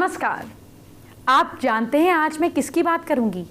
नमस्कार। आप जानते हैं आज मैं किसकी बात करूंगी?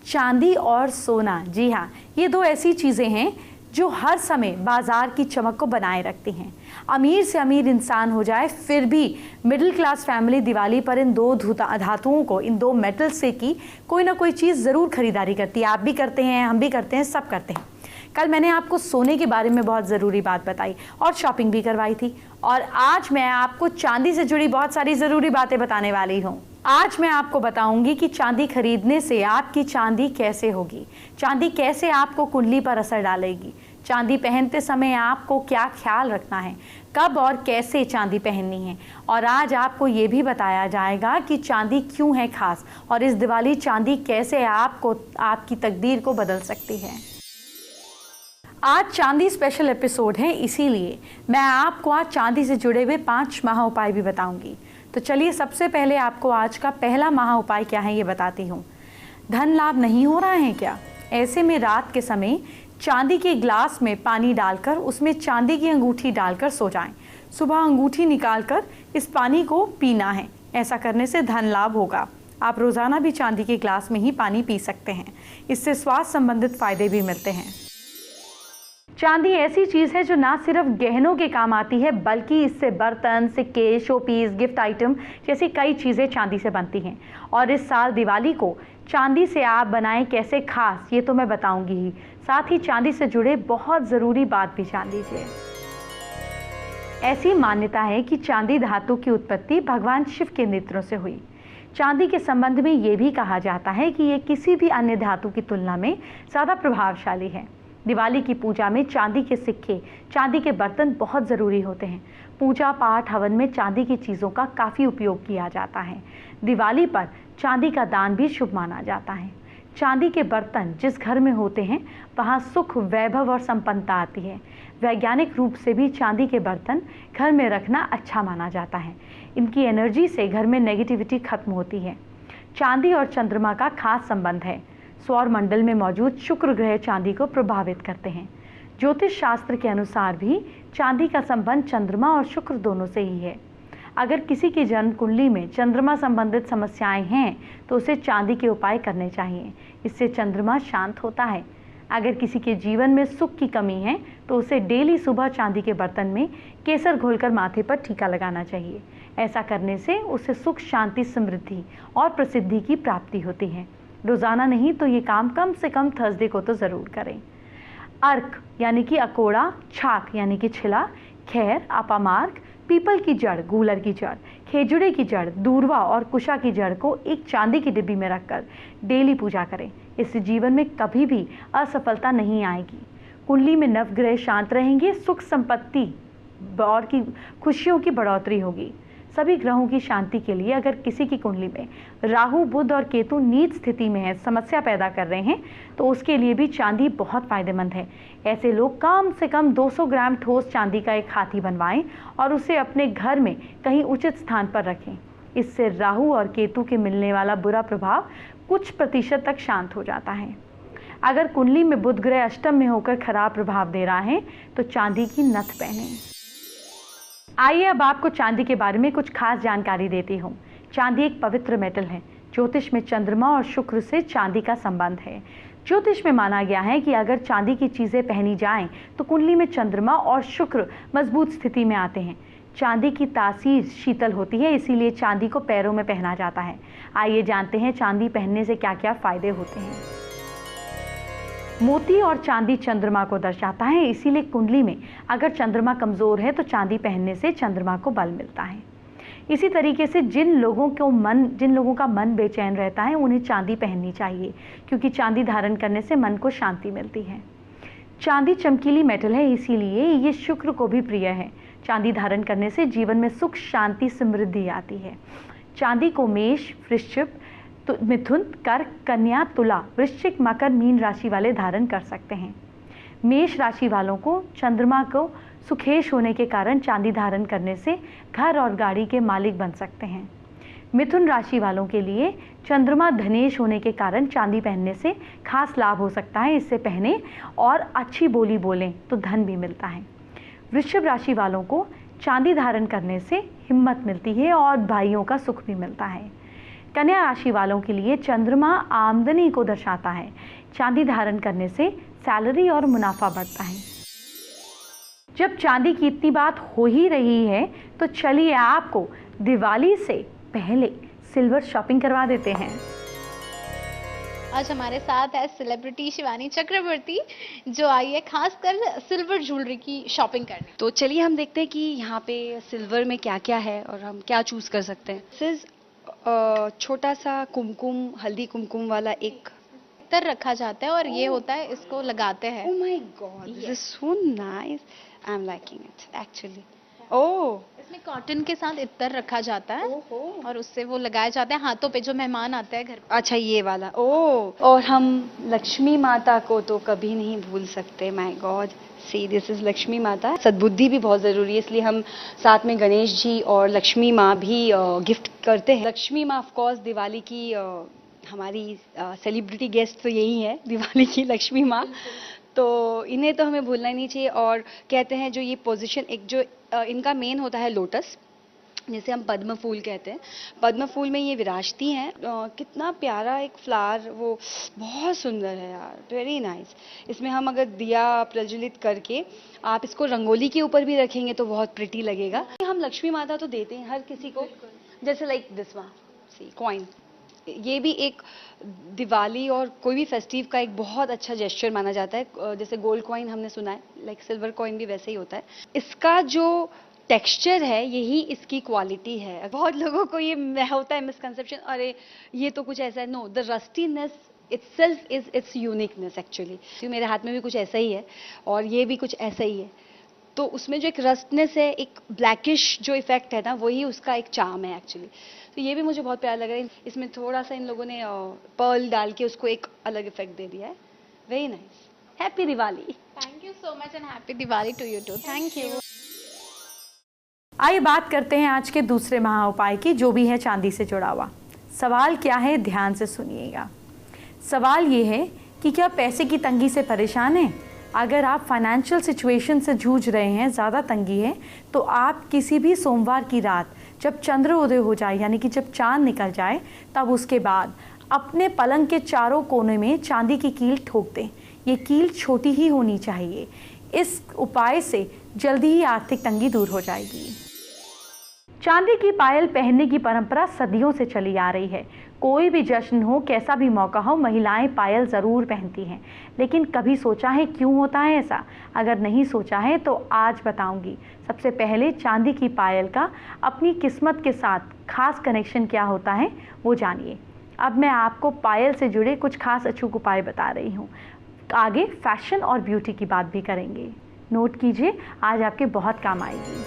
चांदी और सोना। जी हाँ, ये दो ऐसी चीज़ें हैं जो हर समय बाजार की चमक को बनाए रखती हैं। अमीर से अमीर इंसान हो जाए फिर भी मिडिल क्लास फैमिली दिवाली पर इन दो धातुओं को, इन दो मेटल से की कोई ना कोई चीज़ ज़रूर खरीदारी करती है। आप भी करते हैं, हम भी करते हैं, सब करते हैं। कल मैंने आपको सोने के बारे में बहुत ज़रूरी बात बताई और शॉपिंग भी करवाई थी, और आज मैं आपको चांदी से जुड़ी बहुत सारी ज़रूरी बातें बताने वाली हूँ। आज मैं आपको बताऊंगी कि चांदी खरीदने से आपकी चांदी कैसे होगी, चांदी कैसे आपको कुंडली पर असर डालेगी, चांदी पहनते समय आपको क्या ख्याल रखना है, कब और कैसे चांदी पहननी है, और आज आपको ये भी बताया जाएगा कि चांदी क्यों है खास और इस दिवाली चांदी कैसे आपको आपकी तकदीर को बदल सकती है। आज चांदी स्पेशल एपिसोड है, इसीलिए मैं आपको आज चांदी से जुड़े हुए 5 महा उपाय भी बताऊंगी। तो चलिए सबसे पहले आपको आज का पहला महा उपाय क्या है ये बताती हूँ। धन लाभ नहीं हो रहा है क्या? ऐसे में रात के समय चांदी के ग्लास में पानी डालकर उसमें चांदी की अंगूठी डालकर सो जाएं। सुबह अंगूठी निकालकर इस पानी को पीना है। ऐसा करने से धन लाभ होगा। आप रोज़ाना भी चांदी के ग्लास में ही पानी पी सकते हैं। इससे स्वास्थ्य संबंधित फायदे भी मिलते हैं। चांदी ऐसी चीज़ है जो ना सिर्फ गहनों के काम आती है, बल्कि इससे बर्तन, सिक्के, शोपीस, गिफ्ट आइटम जैसी कई चीज़ें चांदी से बनती हैं। और इस साल दिवाली को चांदी से आप बनाएं कैसे खास, ये तो मैं बताऊंगी ही। साथ ही चांदी से जुड़े बहुत ज़रूरी बात भी जान लीजिए। ऐसी मान्यता है कि चांदी धातु की उत्पत्ति भगवान शिव के नेत्रों से हुई। चांदी के संबंध में ये भी कहा जाता है कि ये किसी भी अन्य धातु की तुलना में ज़्यादा प्रभावशाली है। दिवाली की पूजा में चांदी के सिक्के, चांदी के बर्तन बहुत ज़रूरी होते हैं। पूजा पाठ, हवन में चांदी की चीज़ों का काफ़ी उपयोग किया जाता है। दिवाली पर चांदी का दान भी शुभ माना जाता है। चांदी के बर्तन जिस घर में होते हैं वहाँ सुख, वैभव और संपन्नता आती है। वैज्ञानिक रूप से भी चांदी के बर्तन घर में रखना अच्छा माना जाता है। इनकी एनर्जी से घर में नेगेटिविटी खत्म होती है। चांदी और चंद्रमा का खास संबंध है। सौर मंडल में मौजूद शुक्र ग्रह चांदी को प्रभावित करते हैं। ज्योतिष शास्त्र के अनुसार भी चांदी का संबंध चंद्रमा और शुक्र दोनों से ही है। अगर किसी की जन्म कुंडली में चंद्रमा संबंधित समस्याएं हैं तो उसे चांदी के उपाय करने चाहिए। इससे चंद्रमा शांत होता है। अगर किसी के जीवन में सुख की कमी है तो उसे डेली सुबह चांदी के बर्तन में केसर घोलकर माथे पर टीका लगाना चाहिए। ऐसा करने से उसे सुख, शांति, समृद्धि और प्रसिद्धि की प्राप्ति होती है। रोज़ाना नहीं तो ये काम कम से कम थर्सडे को तो ज़रूर करें। अर्क यानी कि अकोड़ा, छाक यानी कि छिला, खैर, अपामार्क, पीपल की जड़, गूलर की जड़, खेजुड़े की जड़, दूर्वा और कुशा की जड़ को एक चांदी की डिब्बी में रखकर डेली पूजा करें। इससे जीवन में कभी भी असफलता नहीं आएगी। कुंडली में नवग्रह शांत रहेंगे, सुख, संपत्ति और की खुशियों की बढ़ोतरी होगी। सभी ग्रहों की शांति के लिए अगर किसी की कुंडली में राहु, बुध और केतु नीच स्थिति में है, समस्या पैदा कर रहे हैं, तो उसके लिए भी चांदी बहुत फायदेमंद है। ऐसे लोग कम से कम 200 ग्राम ठोस चांदी का एक हाथी बनवाएं और उसे अपने घर में कहीं उचित स्थान पर रखें। इससे राहु और केतु के मिलने वाला बुरा प्रभाव कुछ प्रतिशत तक शांत हो जाता है। अगर कुंडली में बुध ग्रह अष्टम में होकर खराब प्रभाव दे रहा है तो चांदी की नथ पहने। आइए अब आपको चांदी के बारे में कुछ खास जानकारी देती हूँ। चांदी एक पवित्र मेटल है। ज्योतिष में चंद्रमा और शुक्र से चांदी का संबंध है। ज्योतिष में माना गया है कि अगर चांदी की चीज़ें पहनी जाएं तो कुंडली में चंद्रमा और शुक्र मजबूत स्थिति में आते हैं। चांदी की तासीर शीतल होती है, इसीलिए चांदी को पैरों में पहना जाता है। आइए जानते हैं चांदी पहनने से क्या क्या फायदे होते हैं। मोती और चांदी चंद्रमा को दर्शाता है, इसीलिए कुंडली में अगर चंद्रमा कमज़ोर है तो चांदी पहनने से चंद्रमा को बल मिलता है। इसी तरीके से जिन लोगों का मन बेचैन रहता है उन्हें चांदी पहननी चाहिए, क्योंकि चांदी धारण करने से मन को शांति मिलती है। चांदी चमकीली मेटल है, इसीलिए ये शुक्र को भी प्रिय है। चांदी धारण करने से जीवन में सुख, शांति, समृद्धि आती है। चांदी को मेष, वृश्चिक, मिथुन, कर्क, कन्या, तुला, वृश्चिक, मकर, मीन राशि वाले धारण कर सकते हैं। मेष राशि वालों को चंद्रमा को सुखेश होने के कारण चांदी धारण करने से घर और गाड़ी के मालिक बन सकते हैं। मिथुन राशि वालों के लिए चंद्रमा धनेश होने के कारण चांदी पहनने से खास लाभ हो सकता है। इससे पहने और अच्छी बोली बोलें तो धन भी मिलता है। वृषभ राशि वालों को चांदी धारण करने से हिम्मत मिलती है और भाइयों का सुख भी मिलता है। कन्या राशि वालों के लिए चंद्रमा आमदनी को दर्शाता है। चांदी धारण करने से सैलरी और मुनाफा बढ़ता है। जब चांदी की इतनी बात हो ही रही है तो चलिए आपको दिवाली से पहले सिल्वर शॉपिंग करवा देते हैं। आज हमारे साथ है सेलिब्रिटी शिवानी चक्रवर्ती, जो आई है खासकर सिल्वर ज्वेलरी की शॉपिंग करने। तो चलिए हम देखते हैं कि यहाँ पे सिल्वर में क्या क्या है और हम क्या चूज कर सकते हैं। दिस छोटा सा कुमकुम, हल्दी कुमकुम वाला एक इत्र रखा जाता है और ये होता है, इसको लगाते हैं। Oh my God, this is so nice. I'm liking it actually. Oh, इसमें कॉटन के साथ इत्र रखा जाता है और उससे वो लगाए जाते हैं हाथों पे जो मेहमान आते हैं घर पे। अच्छा ये वाला। ओह, और हम लक्ष्मी माता को तो कभी नहीं भूल सकते। My God, see this is Lakshmi माता। सद्बुद्धि भी बहुत जरूरी है, इसलिए हम साथ में गणेश जी और लक्ष्मी माँ भी गिफ्ट करते हैं। लक्ष्मी माँ ऑफ कोर्स दिवाली की हमारी सेलिब्रिटी गेस्ट तो यही है, दिवाली की लक्ष्मी माँ, तो इन्हें तो हमें भूलना ही नहीं चाहिए। और कहते हैं जो ये पोजीशन, एक जो इनका मेन होता है लोटस, जिसे हम पद्म फूल कहते हैं, पद्म फूल में ये विराजती हैं। कितना प्यारा एक फ्लावर, वो बहुत सुंदर है यार, वेरी नाइस। इसमें हम अगर दिया प्रज्वलित करके आप इसको रंगोली के ऊपर भी रखेंगे तो बहुत प्रिटी लगेगा। हम लक्ष्मी माता तो देते हैं हर किसी को, जैसे like this one, C coin. ये भी एक दिवाली और कोई भी फेस्टिव का एक बहुत अच्छा जेस्चर माना जाता है। जैसे गोल्ड कॉइन हमने सुना है, लाइक सिल्वर कॉइन भी वैसे ही होता है। इसका जो टेक्सचर है यही इसकी क्वालिटी है। बहुत लोगों को ये होता है मिसकंसेप्शन, अरे ये तो कुछ ऐसा है। No, the rustiness itself is its uniqueness actually। तो मेरे हाथ में भी कुछ ऐसा ही है और ये भी कुछ ऐसा ही है, तो उसमें जो एक रस्टनेस है, एक ब्लैकिश जो इफेक्ट है ना, वही उसका एक चार्म है एक्चुअली। तो ये भी मुझे बहुत प्यारा लग रहा है। इसमें थोड़ा सा इन लोगों ने पर्ल डाल के उसको एक अलग इफेक्ट दे दिया है। Very nice. Happy Diwali. Thank you so much and happy Diwali to you too. Thank you. आइए बात करते हैं आज के दूसरे महा उपाय की, जो भी है चांदी से जुड़ा हुआ। सवाल क्या है, ध्यान से सुनिएगा। सवाल ये है कि क्या पैसे की तंगी से परेशान हैं? अगर आप फाइनेंशियल सिचुएशन से जूझ रहे हैं, ज़्यादा तंगी है, तो आप किसी भी सोमवार की रात जब चंद्रोदय हो जाए, यानी कि जब चांद निकल जाए, तब उसके बाद अपने पलंग के चारों कोने में चांदी की कील ठोक दें। ये कील छोटी ही होनी चाहिए। इस उपाय से जल्दी ही आर्थिक तंगी दूर हो जाएगी। चांदी की पायल पहनने की परंपरा सदियों से चली आ रही है। कोई भी जश्न हो, कैसा भी मौका हो, महिलाएं पायल ज़रूर पहनती हैं। लेकिन कभी सोचा है क्यों होता है ऐसा? अगर नहीं सोचा है तो आज बताऊंगी। सबसे पहले चांदी की पायल का अपनी किस्मत के साथ खास कनेक्शन क्या होता है वो जानिए। अब मैं आपको पायल से जुड़े कुछ खास अचूक उपाय बता रही हूँ। आगे फैशन और ब्यूटी की बात भी करेंगे। नोट कीजिए, आज आपके बहुत काम आएगी।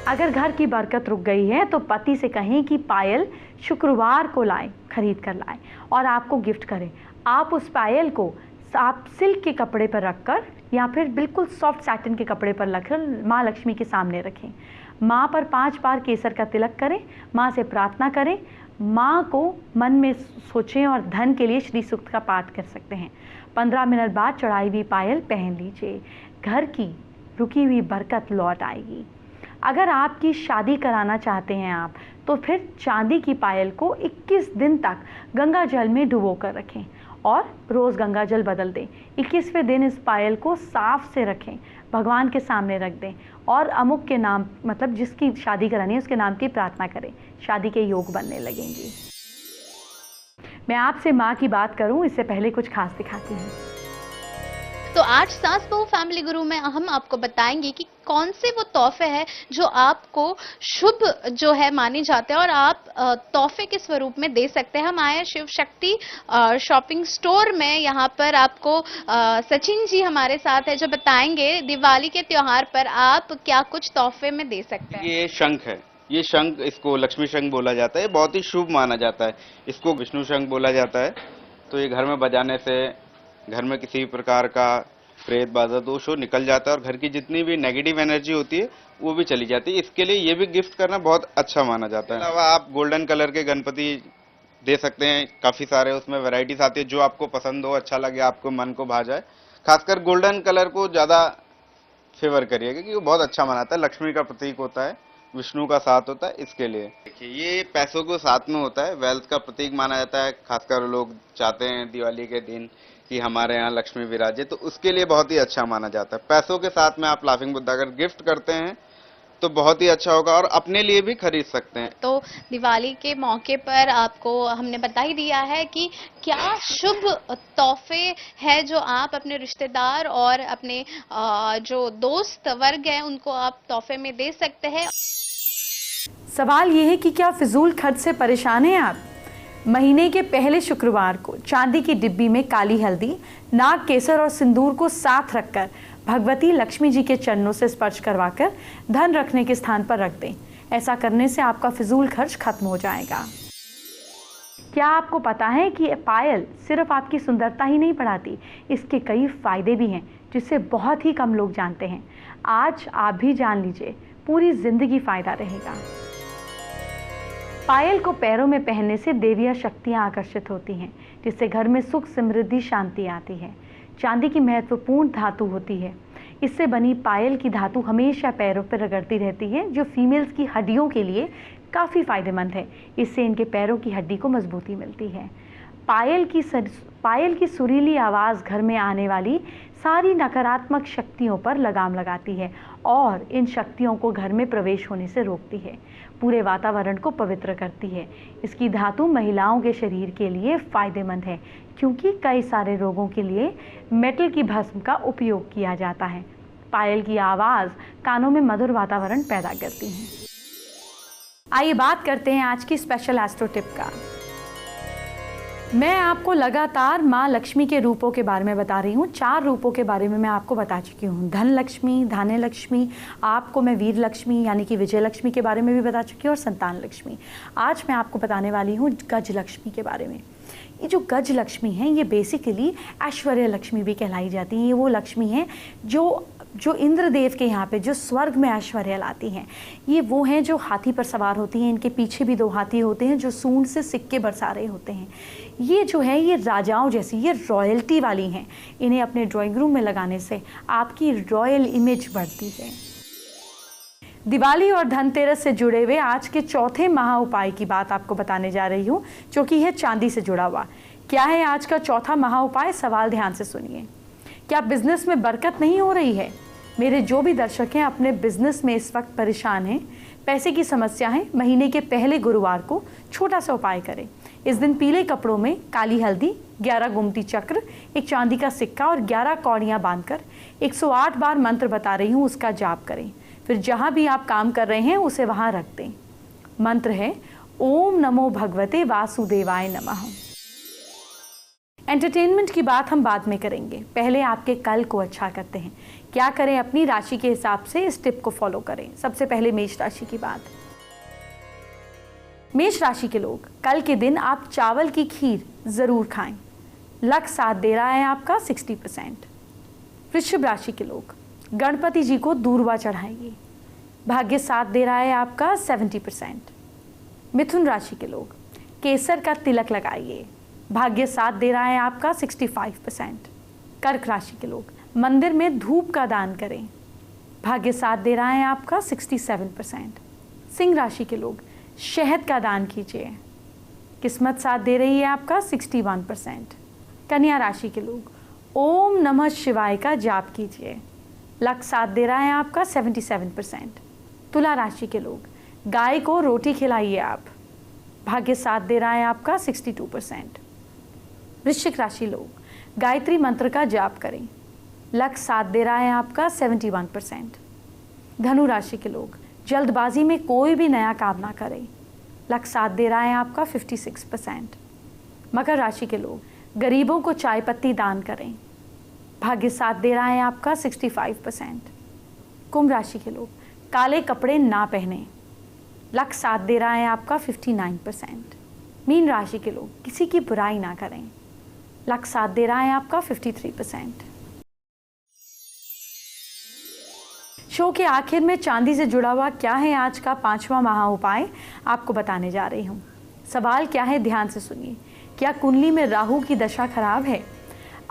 अगर घर की बरकत रुक गई है तो पति से कहें कि पायल शुक्रवार को लाएं, खरीद कर लाएं और आपको गिफ्ट करें। आप उस पायल को आप सिल्क के कपड़े पर रखकर या फिर बिल्कुल सॉफ्ट सैटिन के कपड़े पर रखकर माँ लक्ष्मी के सामने रखें। माँ पर 5 बार केसर का तिलक करें, माँ से प्रार्थना करें, माँ को मन में सोचें और धन के लिए श्री सूक्त का पाठ कर सकते हैं। 15 मिनट बाद चढ़ाई हुई पायल पहन लीजिए। घर की रुकी हुई बरकत लौट आएगी। अगर आपकी शादी कराना चाहते हैं आप, तो फिर चांदी की पायल को 21 दिन तक गंगा जल में डुबो कर रखें और रोज़ गंगा जल बदल दें। 21वें दिन इस पायल को साफ से रखें, भगवान के सामने रख दें और अमुक के नाम, मतलब जिसकी शादी करानी है उसके नाम की प्रार्थना करें। शादी के योग बनने लगेंगे। मैं आपसे माँ की बात करूं, इससे पहले कुछ खास दिखाती हूँ। तो आज सास बहू फैमिली गुरु में हम आपको बताएंगे कि कौन से वो तोहफे हैं जो आपको शुभ जो है माने जाते हैं और आप तोहफे के स्वरूप में दे सकते हैं। हम आए शिव शक्ति शॉपिंग स्टोर में। यहाँ पर आपको सचिन जी हमारे साथ है जो बताएंगे दिवाली के त्योहार पर आप क्या कुछ तोहफे में दे सकते हैं। ये शंख है, ये शंख, इसको लक्ष्मी शंख बोला जाता है। बहुत ही शुभ माना जाता है। इसको विष्णु शंख बोला जाता है। तो ये घर में बजाने से घर में किसी भी प्रकार का प्रेत बाधा दोष हो निकल जाता है और घर की जितनी भी नेगेटिव एनर्जी होती है वो भी चली जाती है। इसके लिए ये भी गिफ्ट करना बहुत अच्छा माना जाता है। अलावा आप गोल्डन कलर के गणपति दे सकते हैं। काफी सारे उसमें वैरायटीज आती है, जो आपको पसंद हो, अच्छा लगे, आपको मन को भा जाए। खासकर गोल्डन कलर को ज्यादा फेवर करिए, क्योंकि वो बहुत अच्छा मनाता है, लक्ष्मी का प्रतीक होता है, विष्णु का साथ होता है, इसके लिए। देखिए ये पैसों को साथ में होता है, वेल्थ का प्रतीक माना जाता है, खासकर लोग चाहते हैं दिवाली के दिन कि हमारे यहाँ लक्ष्मी विराजे, तो उसके लिए बहुत ही अच्छा माना जाता है। पैसों के साथ में आप लाफिंग बुद्धा अगर गिफ्ट करते हैं तो बहुत ही अच्छा होगा, और अपने लिए भी खरीद सकते हैं। तो दिवाली के मौके पर आपको हमने बता ही दिया है कि क्या शुभ तोहफे है जो आप अपने रिश्तेदार और अपने जो दोस्त वर्ग है उनको आप तोहफे में दे सकते हैं। सवाल ये है कि क्या फिजूल खर्च से परेशान हैं आप? महीने के पहले शुक्रवार को चांदी की डिब्बी में काली हल्दी, नाग केसर और सिंदूर को साथ रखकर भगवती लक्ष्मी जी के चरणों से स्पर्श करवाकर धन रखने के स्थान पर रख दें। ऐसा करने से आपका फिजूल खर्च खत्म हो जाएगा। क्या आपको पता है कि पायल सिर्फ आपकी सुंदरता ही नहीं बढ़ाती, इसके कई फायदे भी हैं जिसे बहुत ही कम लोग जानते हैं। आज आप भी जान लीजिए, पूरी जिंदगी फायदा रहेगा। पायल को पैरों में पहनने से देवियां शक्तियां आकर्षित होती हैं, जिससे घर में सुख, समृद्धि, शांति आती है। चांदी की महत्वपूर्ण धातु होती है। इससे बनी पायल की धातु हमेशा पैरों पर रगड़ती रहती है, जो फीमेल्स की हड्डियों के लिए काफ़ी फायदेमंद है। इससे इनके पैरों की हड्डी को मजबूती मिलती है। पायल की सुरीली आवाज़ घर में आने वाली सारी नकारात्मक शक्तियों पर लगाम लगाती है और इन शक्तियों को घर में प्रवेश होने से रोकती है, पूरे वातावरण को पवित्र करती है। इसकी धातु महिलाओं के शरीर के लिए फायदेमंद है, क्योंकि कई सारे रोगों के लिए मेटल की भस्म का उपयोग किया जाता है। पायल की आवाज़ कानों में मधुर वातावरण पैदा करती है। आइए बात करते हैं आज की स्पेशल एस्ट्रो टिप का। मैं आपको लगातार माँ लक्ष्मी के रूपों के बारे में बता रही हूँ। 4 रूपों के बारे में मैं आपको बता चुकी हूँ। धन लक्ष्मी, धान्य लक्ष्मी, आपको मैं वीर लक्ष्मी यानी कि विजय लक्ष्मी के बारे में भी बता चुकी हूँ, और संतान लक्ष्मी। आज मैं आपको बताने वाली हूँ गज लक्ष्मी के बारे में। ये जो गज लक्ष्मी है, ये बेसिकली ऐश्वर्य लक्ष्मी भी कहलाई जाती है। ये वो लक्ष्मी है जो इंद्रदेव के यहाँ पे जो स्वर्ग में ऐश्वर्य लाती हैं। ये वो हैं जो हाथी पर सवार होती हैं। इनके पीछे भी 2 हाथी होते हैं जो सूंड से सिक्के बरसा रहे होते हैं। ये जो है, ये राजाओं जैसी, ये रॉयल्टी वाली हैं। इन्हें अपने ड्राइंग रूम में लगाने से आपकी रॉयल इमेज बढ़ती है। दिवाली और धनतेरस से जुड़े हुए आज के चौथे महा उपाय की बात आपको बताने जा रही हूँ, जो कि है चांदी से जुड़ा हुआ। क्या है आज का चौथा महा उपाय? सवाल ध्यान से सुनिए। क्या बिजनेस में बरकत नहीं हो रही है? मेरे जो भी दर्शक हैं अपने बिजनेस में इस वक्त परेशान हैं, पैसे की समस्या है, महीने के पहले गुरुवार को छोटा सा उपाय करें। इस दिन पीले कपड़ों में काली हल्दी, 11 गोमती चक्र, एक चांदी का सिक्का और 11 कौड़ियाँ बांधकर 108 बार मंत्र बता रही हूँ, उसका जाप करें। फिर जहाँ भी आप काम कर रहे हैं उसे वहाँ रख दें। मंत्र है ओम नमो भगवते वासुदेवाय नमः। एंटरटेनमेंट की बात हम बाद में करेंगे, पहले आपके कल को अच्छा करते हैं। क्या करें? अपनी राशि के हिसाब से इस टिप को फॉलो करें। सबसे पहले मेष राशि की बात। मेष राशि के लोग, कल के दिन आप चावल की खीर जरूर खाएं। लक साथ दे रहा है आपका 60%। वृषभ राशि के लोग, गणपति जी को दूर्वा चढ़ाइए। भाग्य साथ दे रहा है आपका 70%। मिथुन राशि के लोग, केसर का तिलक लगाइए। भाग्य साथ दे रहा है आपका 65%। कर्क राशि के लोग, मंदिर में धूप का दान करें। भाग्य साथ दे रहा है आपका 67%। सिंह राशि के लोग, शहद का दान कीजिए। किस्मत साथ दे रही है आपका 61%। कन्या राशि के लोग, ओम नमः शिवाय का जाप कीजिए। लक साथ दे रहा है आपका 77%। तुला राशि के लोग, गाय को रोटी खिलाइए आप। भाग्य साथ दे रहा है आपका 62%। वृश्चिक राशि लोग, गायत्री मंत्र का जाप करें। लक साथ दे रहा है आपका 71%। धनु राशि के लोग, जल्दबाजी में कोई भी नया काम ना करें। लक साथ दे रहा है आपका 56%। मकर राशि के लोग, गरीबों को चाय पत्ती दान करें। भाग्य साथ दे रहा है आपका 65%। कुंभ राशि के लोग, काले कपड़े ना पहने। लक साथ दे रहा है आपका 59%। मीन राशि के लोग, किसी की बुराई ना करें। लक साथ दे रहा है आपका 53%। शो के आखिर में चांदी से जुड़ा हुआ क्या है आज का 5वां महा उपाय आपको बताने जा रही हूँ। सवाल क्या है, ध्यान से सुनिए। क्या कुंडली में राहु की दशा खराब है?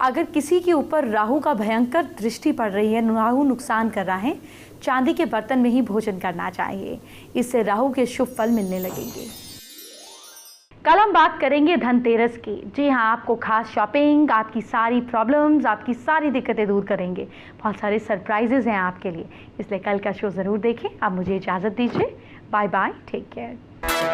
अगर किसी के ऊपर राहु का भयंकर दृष्टि पड़ रही है, राहु नुकसान कर रहा है, चांदी के बर्तन में ही भोजन करना चाहिए। इससे राहु के शुभ फल मिलने लगेंगे। कल हम बात करेंगे धनतेरस की। जी हाँ, आपको खास शॉपिंग, आपकी सारी प्रॉब्लम्स, आपकी सारी दिक्कतें दूर करेंगे। बहुत सारे सरप्राइजेज हैं आपके लिए, इसलिए कल का शो ज़रूर देखें। अब मुझे इजाज़त दीजिए। Bye bye, take care.